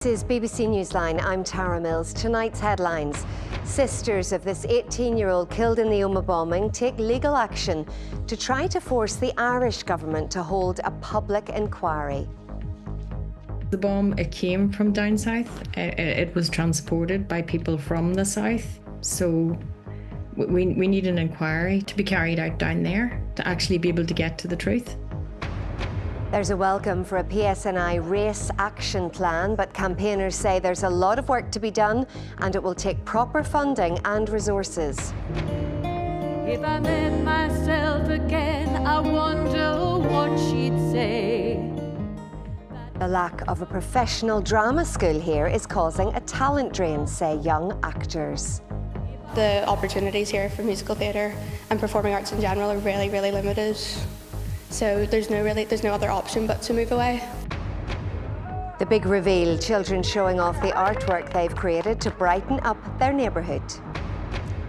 This is BBC Newsline. I'm Tara Mills. Tonight's headlines. Sisters of this 18-year-old killed in the Omagh bombing take legal action to try to force the Irish government to hold a public inquiry. The bomb, it came from down south. It was transported by people from the south. So we need an inquiry to be carried out down there to actually be able to get to the truth. There's a welcome for a PSNI race action plan, but campaigners say there's a lot of work to be done and it will take proper funding and resources. If I met myself again, I wonder what she'd say. The lack of a professional drama school here is causing a talent drain, say young actors. The opportunities here for musical theatre and performing arts in general are really, really limited. So there's no other option but to move away. The big reveal, children showing off the artwork they've created to brighten up their neighbourhood.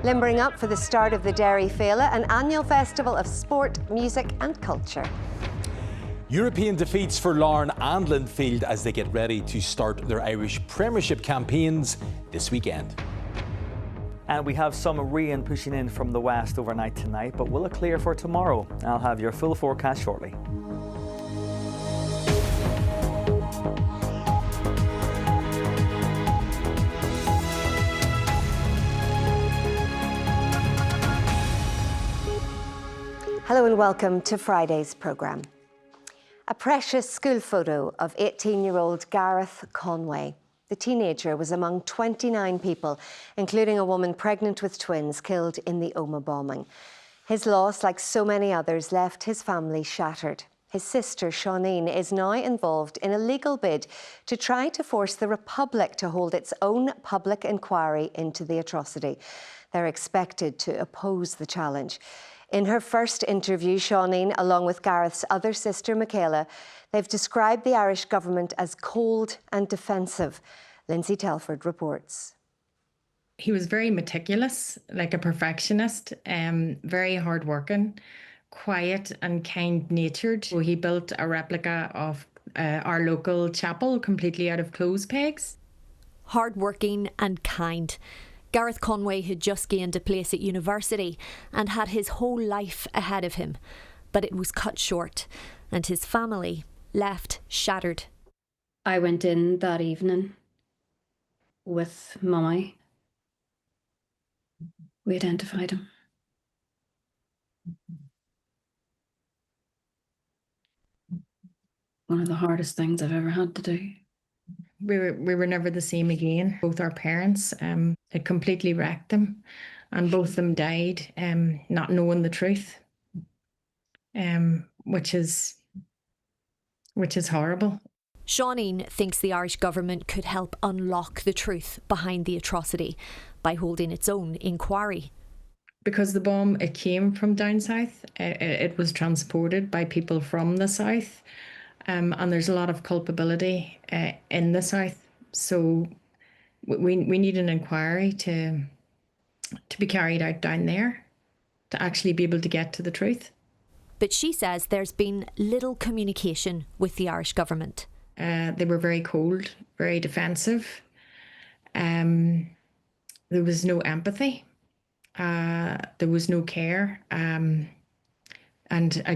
Limbering up for the start of the Derry Féile, an annual festival of sport, music and culture. European defeats for Larne and Linfield as they get ready to start their Irish Premiership campaigns this weekend. And we have some rain pushing in from the west overnight tonight, but will it clear for tomorrow? I'll have your full forecast shortly. Hello and welcome to Friday's programme. A precious school photo of 18-year-old Gareth Conway. The teenager was among 29 people, including a woman pregnant with twins, killed in the Omagh bombing. His loss, like so many others, left his family shattered. His sister, Seaneen, is now involved in a legal bid to try to force the Republic to hold its own public inquiry into the atrocity. They're expected to oppose the challenge. In her first interview, Seaneen, along with Gareth's other sister, Michaela, they've described the Irish government as cold and defensive. Lindsay Telford reports. He was very meticulous, like a perfectionist, very hardworking, quiet and kind-natured. So he built a replica of our local chapel completely out of clothes pegs. Hardworking and kind. Gareth Conway had just gained a place at university and had his whole life ahead of him. But it was cut short and his family left shattered. I went in that evening with Mummy. We identified him. One of the hardest things I've ever had to do. We were never the same again. Both our parents, it completely wrecked them, and both of them died not knowing the truth, which is horrible. Seaneen thinks the Irish government could help unlock the truth behind the atrocity by holding its own inquiry. Because the bomb, it came from down south. It was transported by people from the south. And there's a lot of culpability in the south. So we need an inquiry to be carried out down there to actually be able to get to the truth. But she says there's been little communication with the Irish government. They were very cold, very defensive. There was no empathy. There was no care. And I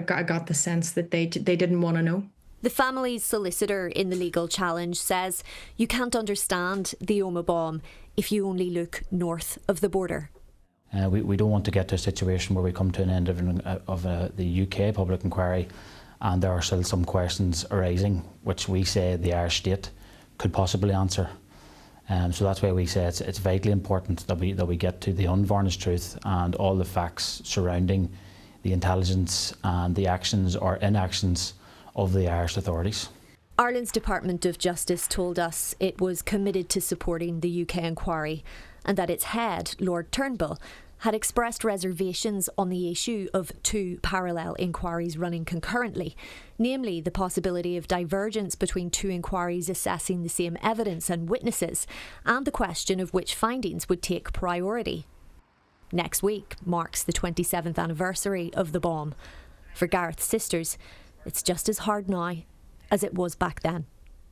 got the sense that they didn't want to know. The family's solicitor in the legal challenge says you can't understand the Omagh bomb if you only look north of the border. We don't want to get to a situation where we come to an end of the UK public inquiry and there are still some questions arising which we say the Irish state could possibly answer. So that's why we say it's vitally important that we get to the unvarnished truth and all the facts surrounding the intelligence and the actions or inactions of the Irish authorities. Ireland's Department of Justice told us it was committed to supporting the UK inquiry and that its head, Lord Turnbull, had expressed reservations on the issue of two parallel inquiries running concurrently, namely the possibility of divergence between two inquiries assessing the same evidence and witnesses, and the question of which findings would take priority. Next week marks the 27th anniversary of the bomb. For Gareth's sisters, it's just as hard now as it was back then.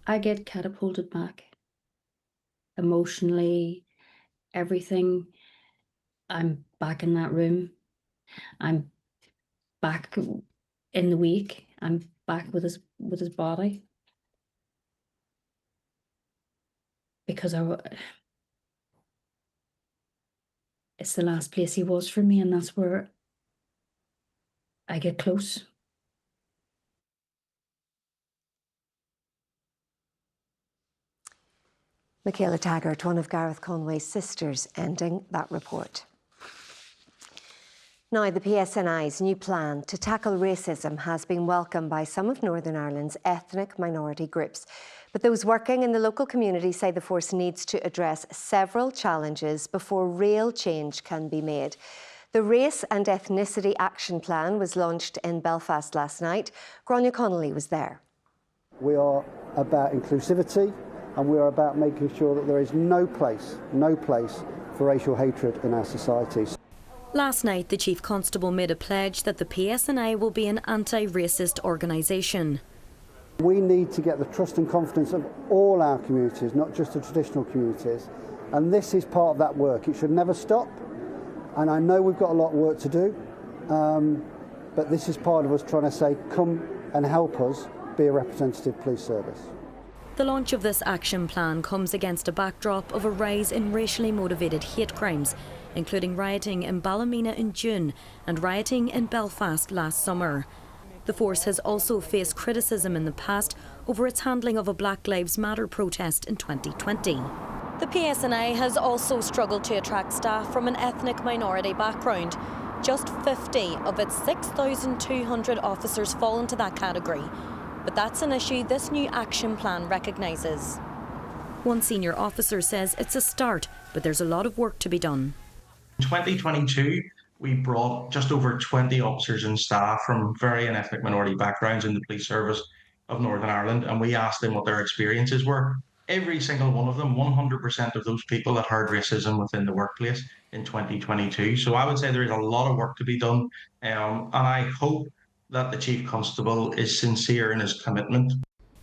I get catapulted back emotionally, everything. I'm back in that room. I'm back in the week. I'm back with his body. Because it's the last place he was for me, and that's where I get close. Michaela Taggart, one of Gareth Conway's sisters, ending that report. Now, the PSNI's new plan to tackle racism has been welcomed by some of Northern Ireland's ethnic minority groups. But those working in the local community say the force needs to address several challenges before real change can be made. The Race and Ethnicity Action Plan was launched in Belfast last night. Gráinne Connolly was there. We are about inclusivity, and we are about making sure that there is no place for racial hatred in our societies. Last night, the Chief Constable made a pledge that the PSNI will be an anti-racist organisation. We need to get the trust and confidence of all our communities, not just the traditional communities, and this is part of that work. It should never stop, and I know we've got a lot of work to do, but this is part of us trying to say, come and help us be a representative police service. The launch of this action plan comes against a backdrop of a rise in racially motivated hate crimes, including rioting in Ballymena in June and rioting in Belfast last summer. The force has also faced criticism in the past over its handling of a Black Lives Matter protest in 2020. The PSNI has also struggled to attract staff from an ethnic minority background. Just 50 of its 6,200 officers fall into that category. But that's an issue this new action plan recognises. One senior officer says it's a start, but there's a lot of work to be done. In 2022, we brought just over 20 officers and staff from varying ethnic minority backgrounds in the police service of Northern Ireland, and we asked them what their experiences were. Every single one of them, 100% of those people had heard racism within the workplace in 2022. So I would say there is a lot of work to be done, and I hope that the Chief Constable is sincere in his commitment.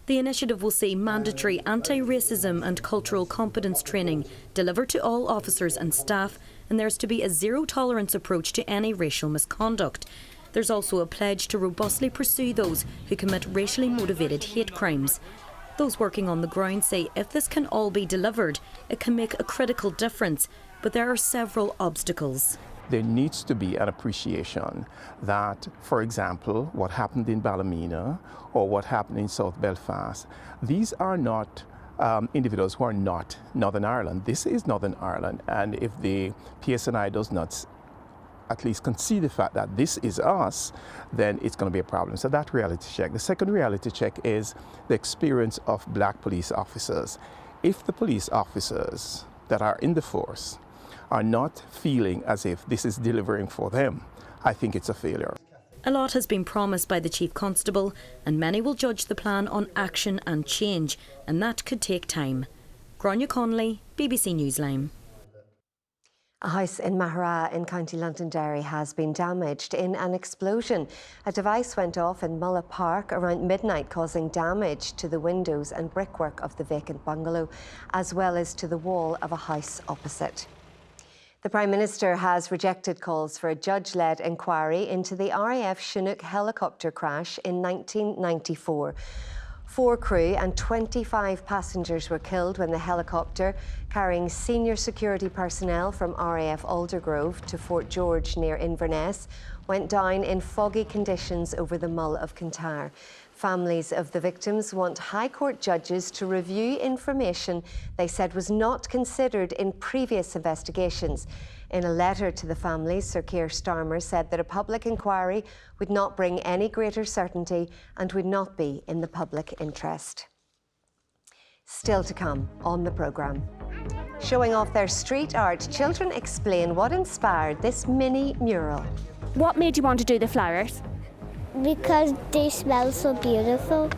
The initiative will see mandatory anti-racism and cultural competence training delivered to all officers and staff, and there's to be a zero-tolerance approach to any racial misconduct. There's also a pledge to robustly pursue those who commit racially motivated hate crimes. Those working on the ground say if this can all be delivered, it can make a critical difference, but there are several obstacles. There needs to be an appreciation that, for example, what happened in Ballymena or what happened in South Belfast, these are not individuals who are not Northern Ireland. This is Northern Ireland, and if the PSNI does not at least concede the fact that this is us, then it's going to be a problem. So that reality check. The second reality check is the experience of black police officers. If the police officers that are in the force are not feeling as if this is delivering for them, I think it's a failure. A lot has been promised by the Chief Constable, and many will judge the plan on action and change, and that could take time. Gráinne Connolly, BBC Newsline. A house in Mahara in County Londonderry has been damaged in an explosion. A device went off in Mulla Park around midnight, causing damage to the windows and brickwork of the vacant bungalow, as well as to the wall of a house opposite. The Prime Minister has rejected calls for a judge-led inquiry into the RAF Chinook helicopter crash in 1994. 4 crew and 25 passengers were killed when the helicopter, carrying senior security personnel from RAF Aldergrove to Fort George near Inverness, went down in foggy conditions over the Mull of Kintyre. Families of the victims want High Court judges to review information they said was not considered in previous investigations. In a letter to the families, Sir Keir Starmer said that a public inquiry would not bring any greater certainty and would not be in the public interest. Still to come on the programme. Showing off their street art, children explain what inspired this mini mural. What made you want to do the flowers? Because they smell so beautiful.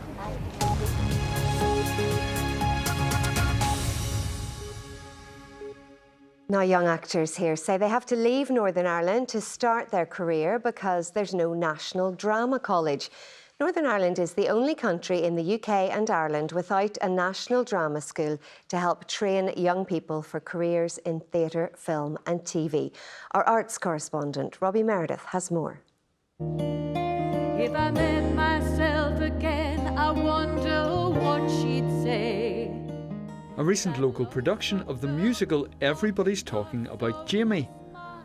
Now, young actors here say they have to leave Northern Ireland to start their career because there's no national drama college. Northern Ireland is the only country in the UK and Ireland without a national drama school to help train young people for careers in theatre, film and TV. Our arts correspondent, Robbie Meredith, has more. If I met myself again, I wonder what she'd say. A recent local production of the musical Everybody's Talking About Jamie.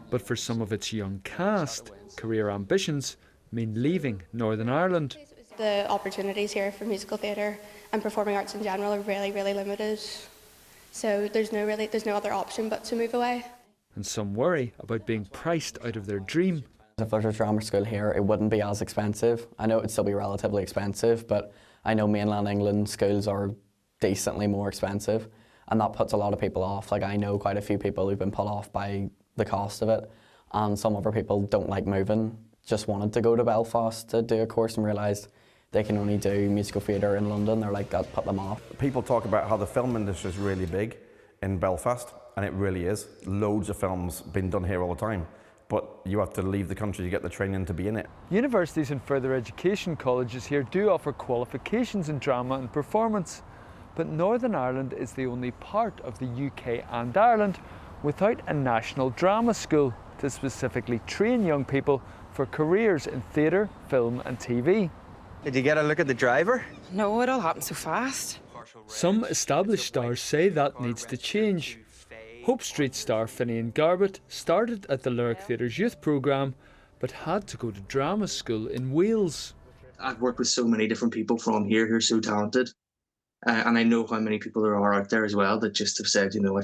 But for some of its young cast, career ambitions mean leaving Northern Ireland. The opportunities here for musical theatre and performing arts in general are really, really limited. So there's no other option but to move away. And some worry about being priced out of their dream. If there's a drama school here, it wouldn't be as expensive. I know it'd still be relatively expensive, but I know mainland England schools are decently more expensive, and that puts a lot of people off. Like, I know quite a few people who've been put off by the cost of it, and some other people don't like moving, just wanted to go to Belfast to do a course and realised they can only do musical theatre in London. They're like, that put them off. People talk about how the film industry is really big in Belfast, and it really is. Loads of films being done here all the time, but you have to leave the country to get the training to be in it. Universities and further education colleges here do offer qualifications in drama and performance, but Northern Ireland is the only part of the UK and Ireland without a national drama school to specifically train young people for careers in theatre, film and TV. Did you get a look at the driver? No, it all happened so fast. Some established stars say that needs to change. Hope Street star Finian Garbutt started at the Lyric Theatre's youth programme but had to go to drama school in Wales. I've worked with so many different people from here who are so talented, and I know how many people there are out there as well that just have said, you know,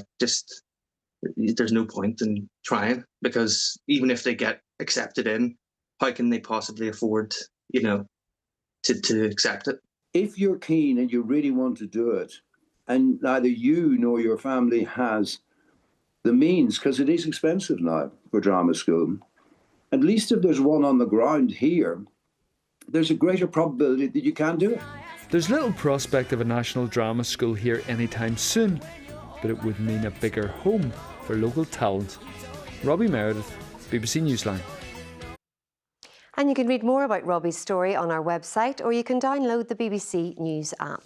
there's no point in trying, because even if they get accepted in, how can they possibly afford, you know, to accept it? If you're keen and you really want to do it, and neither you nor your family has the means, because it is expensive now for drama school, at least if there's one on the ground here, there's a greater probability that you can do it. There's little prospect of a national drama school here anytime soon, but it would mean a bigger home for local talent. Robbie Meredith, BBC Newsline. And you can read more about Robbie's story on our website, or you can download the BBC News app.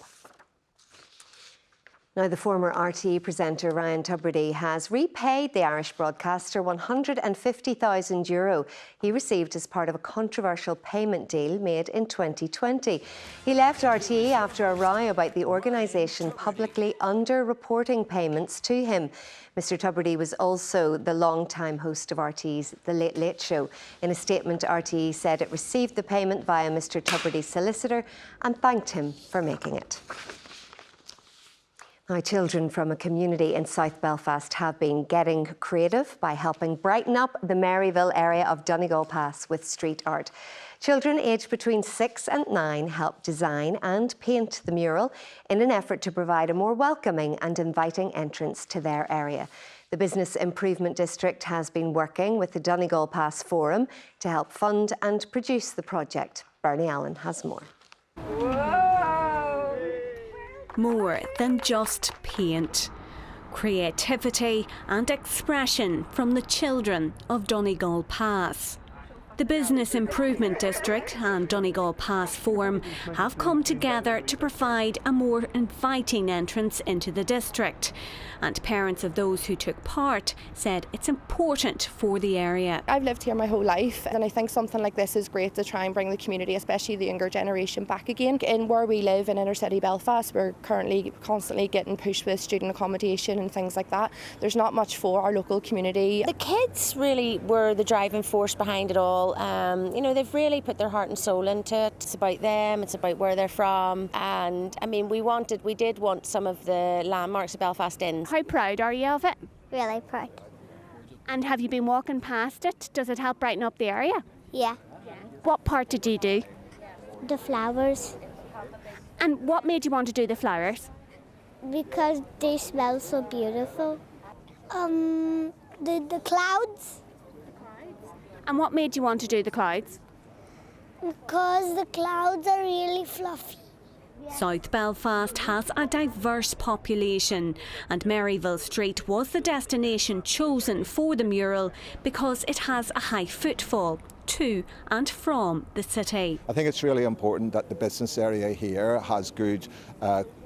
Now, the former RTE presenter Ryan Tubridy has repaid the Irish broadcaster €150,000 he received as part of a controversial payment deal made in 2020. He left RTE after a row about the organisation publicly under-reporting payments to him. Mr Tubridy was also the long-time host of RTE's The Late Late Show. In a statement, RTE said it received the payment via Mr Tubridy's solicitor and thanked him for making it. Now, children from a community in South Belfast have been getting creative by helping brighten up the Maryville area of Donegal Pass with street art. Children aged between 6 and 9 helped design and paint the mural in an effort to provide a more welcoming and inviting entrance to their area. The Business Improvement District has been working with the Donegal Pass Forum to help fund and produce the project. Bernie Allen has more. More than just paint. Creativity and expression from the children of Donegal Pass. The Business Improvement District and Donegal Pass Forum have come together to provide a more inviting entrance into the district. And parents of those who took part said it's important for the area. I've lived here my whole life, and I think something like this is great to try and bring the community, especially the younger generation, back again. In where we live in inner city Belfast, we're currently constantly getting pushed with student accommodation and things like that. There's not much for our local community. The kids really were the driving force behind it all. You know, they've really put their heart and soul into it. It's about them, it's about where they're from, and I mean, we did want some of the landmarks of Belfast in. How proud are you of it? Really proud. And have you been walking past it? Does it help brighten up the area? Yeah. What part did you do? The flowers. And what made you want to do the flowers? Because they smell so beautiful. The clouds. And what made you want to do the clouds? Because the clouds are really fluffy. South Belfast has a diverse population, and Maryville Street was the destination chosen for the mural because it has a high footfall. to and from the city. I think it's really important that the business area here has good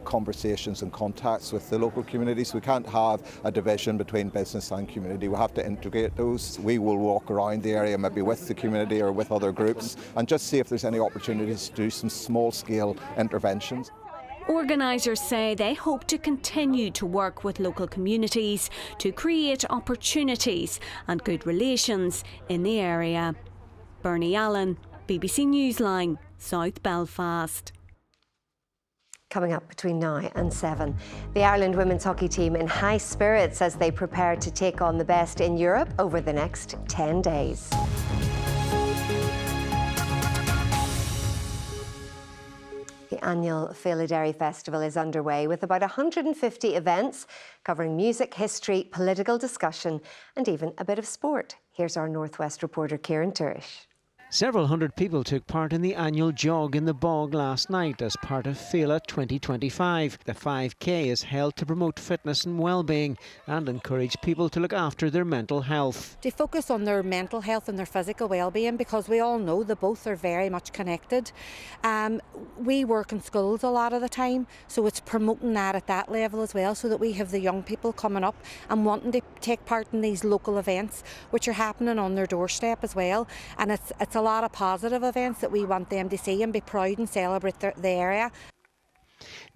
conversations and contacts with the local communities. We can't have a division between business and community. We have to integrate those. We will walk around the area maybe with the community or with other groups and just see if there's any opportunities to do some small-scale interventions. Organisers say they hope to continue to work with local communities to create opportunities and good relations in the area. Bernie Allen, BBC Newsline, South Belfast. Coming up between now and 7. The Ireland women's hockey team in high spirits as they prepare to take on the best in Europe over the next 10 days. The annual Phobail Festival is underway with about 150 events covering music, history, political discussion and even a bit of sport. Here's our Northwest reporter Kieran Turish. Several hundred people took part in the annual jog in the bog last night as part of Phobail 2025. The 5K is held to promote fitness and well-being and encourage people to look after their mental health. To focus on their mental health and their physical well-being, because we all know that both are very much connected. We work in schools a lot of the time, so it's promoting that at that level as well, so that we have the young people coming up and wanting to take part in these local events which are happening on their doorstep as well. And it's a lot of positive events that we want them to see and be proud and celebrate the area.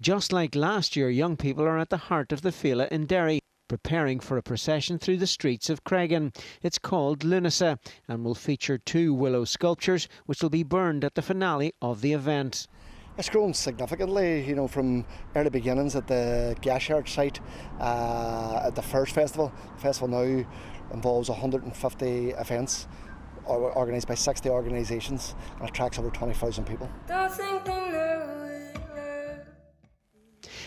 Just like last year, young people are at the heart of the Phobail in Derry, preparing for a procession through the streets of Cregan. It's called Lunasa and will feature 2 willow sculptures which will be burned at the finale of the event. It's grown significantly, you know, from early beginnings at the Gashard site at the first festival. The festival now involves 150 events organised by 60 organisations and attracts over 20,000 people.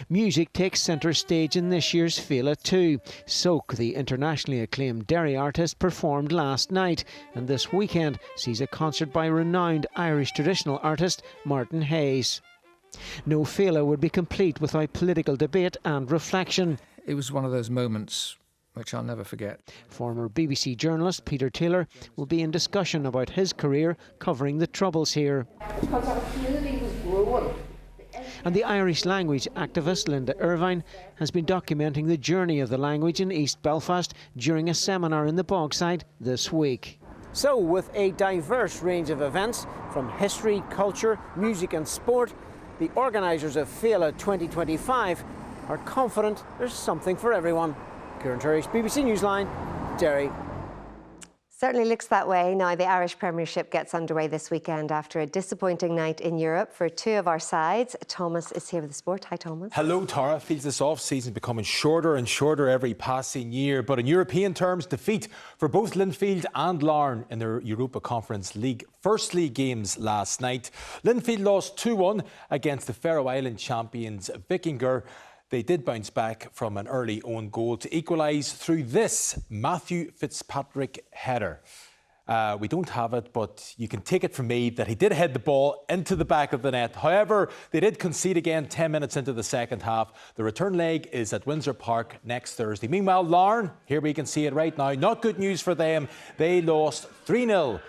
Music takes centre stage in this year's Phobail too. Soak, the internationally acclaimed Derry artist, performed last night and this weekend sees a concert by renowned Irish traditional artist Martin Hayes. No Phobail would be complete without political debate and reflection. It was one of those moments which I'll never forget. Former BBC journalist Peter Taylor will be in discussion about his career covering the Troubles here. Because our community was growing. And the Irish language activist Linda Irvine has been documenting the journey of the language in East Belfast during a seminar in the Bogside this week. So, with a diverse range of events from history, culture, music and sport, the organisers of Phobail 2025 are confident there's something for everyone. Kieran Turish, BBC Newsline, Derry. Certainly looks that way. Now the Irish Premiership gets underway this weekend after a disappointing night in Europe for 2 of our sides. Thomas is here with the sport. Hi Thomas. Hello Tara. Feels this off-season becoming shorter and shorter every passing year, but in European terms, defeat for both Linfield and Larne in their Europa Conference League first league games last night. Linfield lost 2-1 against the Faroe Island champions Vikingur. They did bounce back from an early own goal to equalise through this Matthew Fitzpatrick header. We don't have it, but you can take it from me that he did head the ball into the back of the net. However, they did concede again 10 minutes into the second half. The return leg is at Windsor Park next Thursday. Meanwhile, Larne, here we can see it right now, not good news for them. They lost 3-0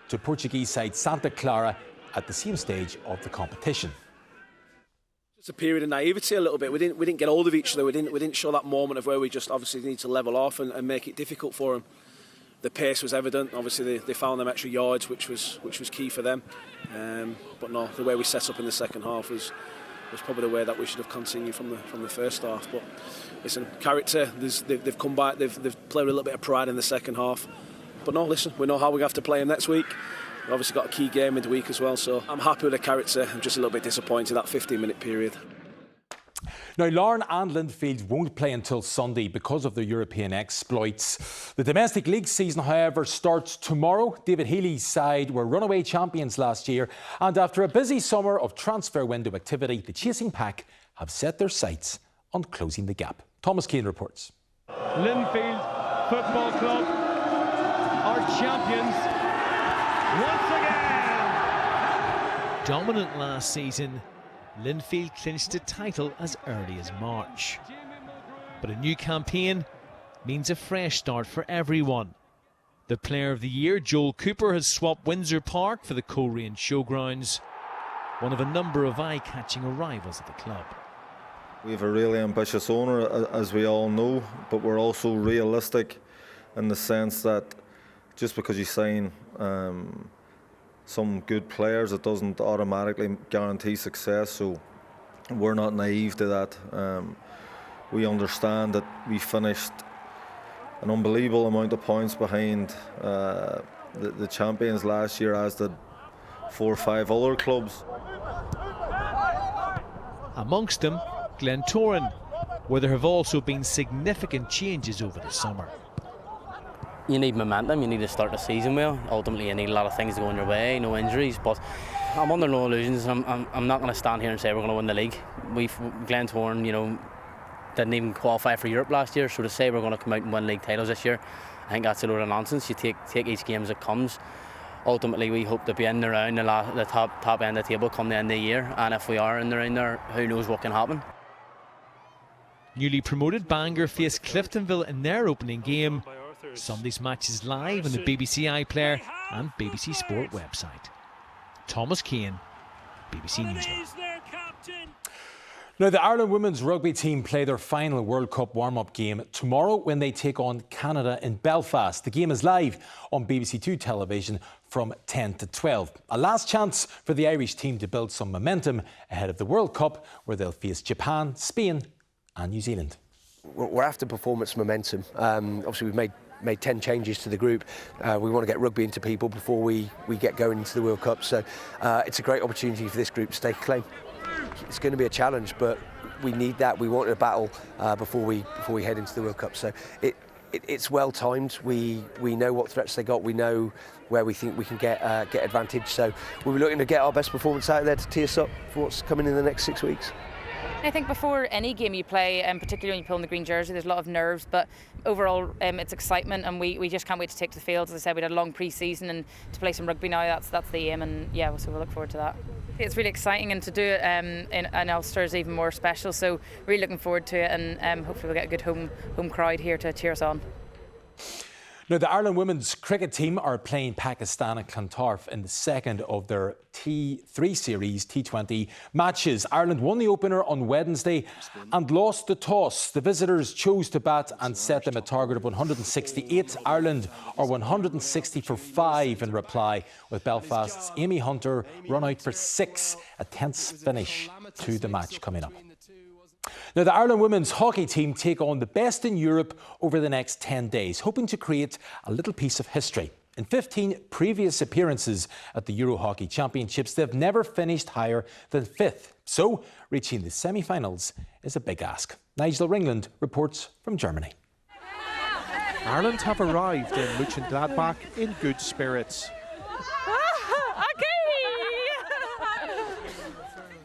to Portuguese side Santa Clara at the same stage of the competition. It's a period of naivety a little bit. We didn't get hold of each other. We didn't show that moment of where we just obviously need to level off and make it difficult for them. The pace was evident. Obviously they found them extra yards, which was key for them. But no, the way we set up in the second half was probably the way that we should have continued from the first half. But listen, character. They've come back. They've played with a little bit of pride in the second half. But no, listen, we know how we have to play them next week. We've obviously got a key game midweek as well, so I'm happy with the character. I'm just a little bit disappointed that 15-minute period. Now, Larne and Linfield won't play until Sunday because of their European exploits. The domestic league season, however, starts tomorrow. David Healy's side were runaway champions last year, and after a busy summer of transfer window activity, the chasing pack have set their sights on closing the gap. Thomas Keane reports. Linfield Football Club are champions once again. Dominant last season, Linfield clinched the title as early as March. But a new campaign means a fresh start for everyone. The Player of the Year, Joel Cooper, has swapped Windsor Park for the Coleraine Showgrounds, one of a number of eye-catching arrivals at the club. We have a really ambitious owner, as we all know, but we're also realistic in the sense that just because you sign some good players, it doesn't automatically guarantee success. So we're not naive to that. We understand that we finished an unbelievable amount of points behind the champions last year, as did 4 or 5 other clubs. Amongst them, Glentoran, where there have also been significant changes over the summer. You need momentum, you need to start the season well. Ultimately, you need a lot of things to go in your way, no injuries, but I'm under no illusions. I'm not going to stand here and say we're going to win the league. Glentoran, you know, didn't even qualify for Europe last year, so to say we're going to come out and win league titles this year, I think that's a load of nonsense. You take each game as it comes. Ultimately, we hope to be in around the top end of the table come the end of the year, and if we are in around there, who knows what can happen. Newly promoted Bangor face Cliftonville in their opening game. Sunday's match is live on the BBC iPlayer and BBC Sport website. Thomas Kane, BBC Newsline. Now, the Ireland women's rugby team play their final World Cup warm-up game tomorrow when they take on Canada in Belfast. The game is live on BBC Two television from 10 to 12. A last chance for the Irish team to build some momentum ahead of the World Cup, where they'll face Japan, Spain and New Zealand. We're after performance momentum. Obviously, we've made 10 changes to the group. We want to get rugby into people before we get going into the World Cup. So it's a great opportunity for this group to stake a claim. It's going to be a challenge, but we need that. We want a battle before we head into the World Cup. So it's well timed. We know what threats they got. We know where we think we can get advantage. So we'll be looking to get our best performance out there to tee us up for what's coming in the next 6 weeks. I think before any game you play, particularly when you pull in the green jersey, there's a lot of nerves, but overall it's excitement, and we just can't wait to take to the field. As I said, we had a long pre-season, and to play some rugby now, that's the aim, and yeah, so we'll look forward to that. It's really exciting, and to do it in Ulster is even more special, so really looking forward to it, and hopefully we'll get a good home crowd here to cheer us on. Now, the Ireland women's cricket team are playing Pakistan and Clontarf in the second of their T3 series T20 matches. Ireland won the opener on Wednesday and lost the toss. The visitors chose to bat and set them a target of 168. Ireland are 160 for 5 in reply, with Belfast's Amy Hunter run out for 6. A tense finish to the match coming up. Now, the Ireland women's hockey team take on the best in Europe over the next 10 days, hoping to create a little piece of history. In 15 previous appearances at the Euro Hockey Championships, they've never finished higher than 5th. So, reaching the semi-finals is a big ask. Nigel Ringland reports from Germany. Ireland have arrived in Mönchengladbach in good spirits.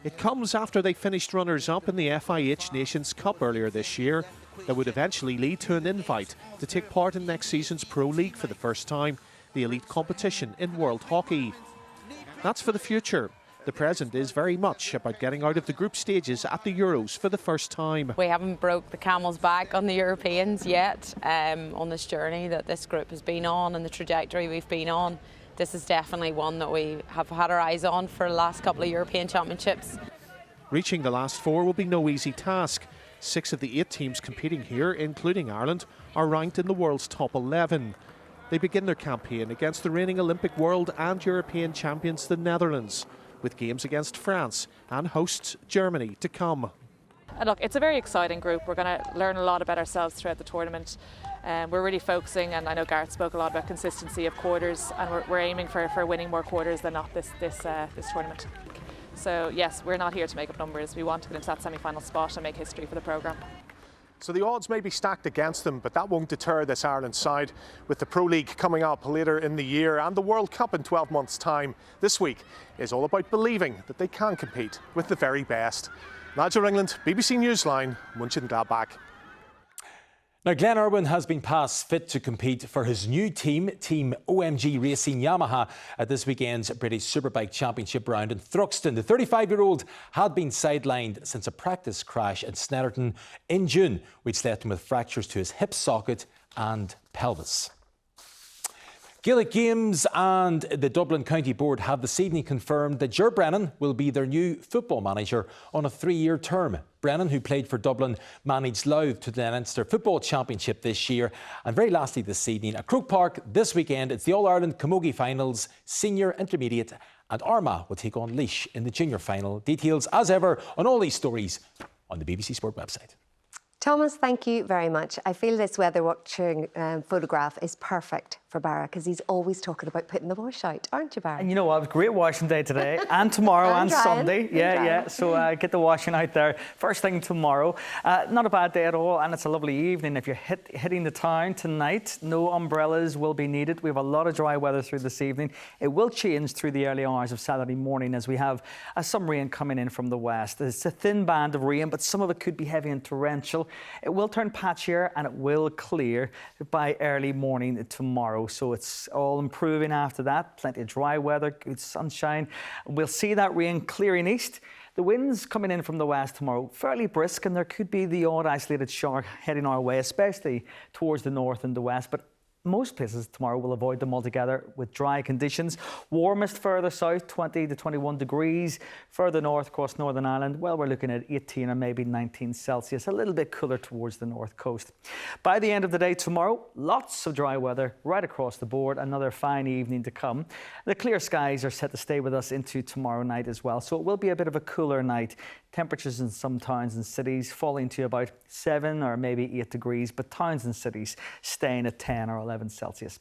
It comes after they finished runners-up in the FIH Nations Cup earlier this year that would eventually lead to an invite to take part in next season's Pro League for the first time, the elite competition in world hockey. That's for the future. The present is very much about getting out of the group stages at the Euros for the first time. We haven't broke the camel's back on the Europeans yet on this journey that this group has been on and the trajectory we've been on. This is definitely one that we have had our eyes on for the last couple of European Championships. Reaching the last 4 will be no easy task. 6 of the 8 teams competing here, including Ireland, are ranked in the world's top 11. They begin their campaign against the reigning Olympic world and European champions, the Netherlands, with games against France and hosts Germany to come. Look, it's a very exciting group. We're going to learn a lot about ourselves throughout the tournament. We're really focusing, and I know Gareth spoke a lot about consistency of quarters, and we're aiming for winning more quarters than not this tournament. So yes, we're not here to make up numbers. We want to get into that semi-final spot and make history for the programme. So the odds may be stacked against them, but that won't deter this Ireland side. With the Pro League coming up later in the year and the World Cup in 12 months' time, this week is all about believing that they can compete with the very best. Nigel Ringland, BBC Newsline, Mönchengladbach. Now, Glenn Irwin has been passed fit to compete for his new team, Team OMG Racing Yamaha, at this weekend's British Superbike Championship round in Thruxton. The 35-year-old had been sidelined since a practice crash at Snetterton in June, which left him with fractures to his hip socket and pelvis. Gaelic Games and the Dublin County Board have this evening confirmed that Ger Brennan will be their new football manager on a 3-year term. Brennan, who played for Dublin, managed Louth to the Leinster Football Championship this year. And very lastly this evening, at Croke Park this weekend, it's the All-Ireland Camogie Finals, Senior, Intermediate, and Armagh will take on Laois in the Junior Final. Details, as ever, on all these stories on the BBC Sport website. Thomas, thank you very much. I feel this weather watching photograph is perfect for Barra because he's always talking about putting the wash out, aren't you, Barra? And you know what? It was a great washing day today and tomorrow and Sunday. Yeah. So get the washing out there first thing tomorrow. Not a bad day at all, and it's a lovely evening. If you're hitting the town tonight, no umbrellas will be needed. We have a lot of dry weather through this evening. It will change through the early hours of Saturday morning as we have some rain coming in from the west. It's a thin band of rain, but some of it could be heavy and torrential. It will turn patchier and it will clear by early morning tomorrow. So it's all improving after that. Plenty of dry weather, good sunshine. We'll see that rain clearing east. The winds coming in from the west tomorrow, fairly brisk, and there could be the odd isolated shower heading our way, especially towards the north and the west. But most places tomorrow will avoid them altogether with dry conditions. Warmest further south, 20 to 21 degrees. Further north across Northern Ireland, well, we're looking at 18 or maybe 19 Celsius. A little bit cooler towards the north coast. By the end of the day tomorrow, lots of dry weather right across the board. Another fine evening to come. The clear skies are set to stay with us into tomorrow night as well. So it will be a bit of a cooler night. Temperatures in some towns and cities falling to about 7 or maybe 8 degrees, but towns and cities staying at 10 or 11 Celsius.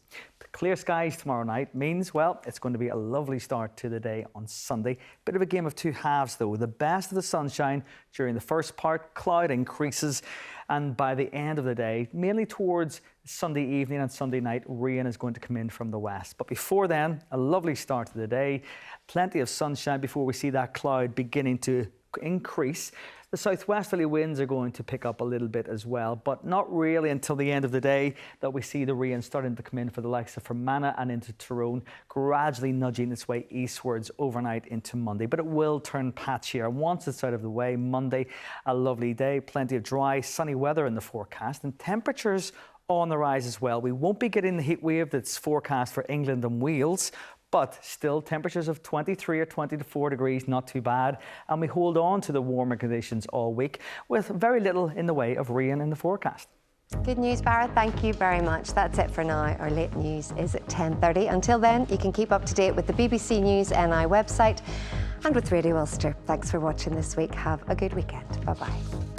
Clear skies tomorrow night means, well, it's going to be a lovely start to the day on Sunday. Bit of a game of two halves, though. The best of the sunshine during the first part, cloud increases, and by the end of the day, mainly towards Sunday evening and Sunday night, rain is going to come in from the west. But before then, a lovely start to the day. Plenty of sunshine before we see that cloud beginning to increase. The southwesterly winds are going to pick up a little bit as well, but not really until the end of the day that we see the rain starting to come in for the likes of Fermanagh and into Tyrone, gradually nudging its way eastwards overnight into Monday. But it will turn patchier once it's out of the way. Monday, a lovely day, plenty of dry, sunny weather in the forecast, and temperatures on the rise as well. We won't be getting the heat wave that's forecast for England and Wales, but still temperatures of 23 or 24 degrees, not too bad. And we hold on to the warmer conditions all week with very little in the way of rain in the forecast. Good news, Barra. Thank you very much. That's it for now. Our late news is at 10:30. Until then, you can keep up to date with the BBC News NI website and with Radio Ulster. Thanks for watching this week. Have a good weekend. Bye-bye.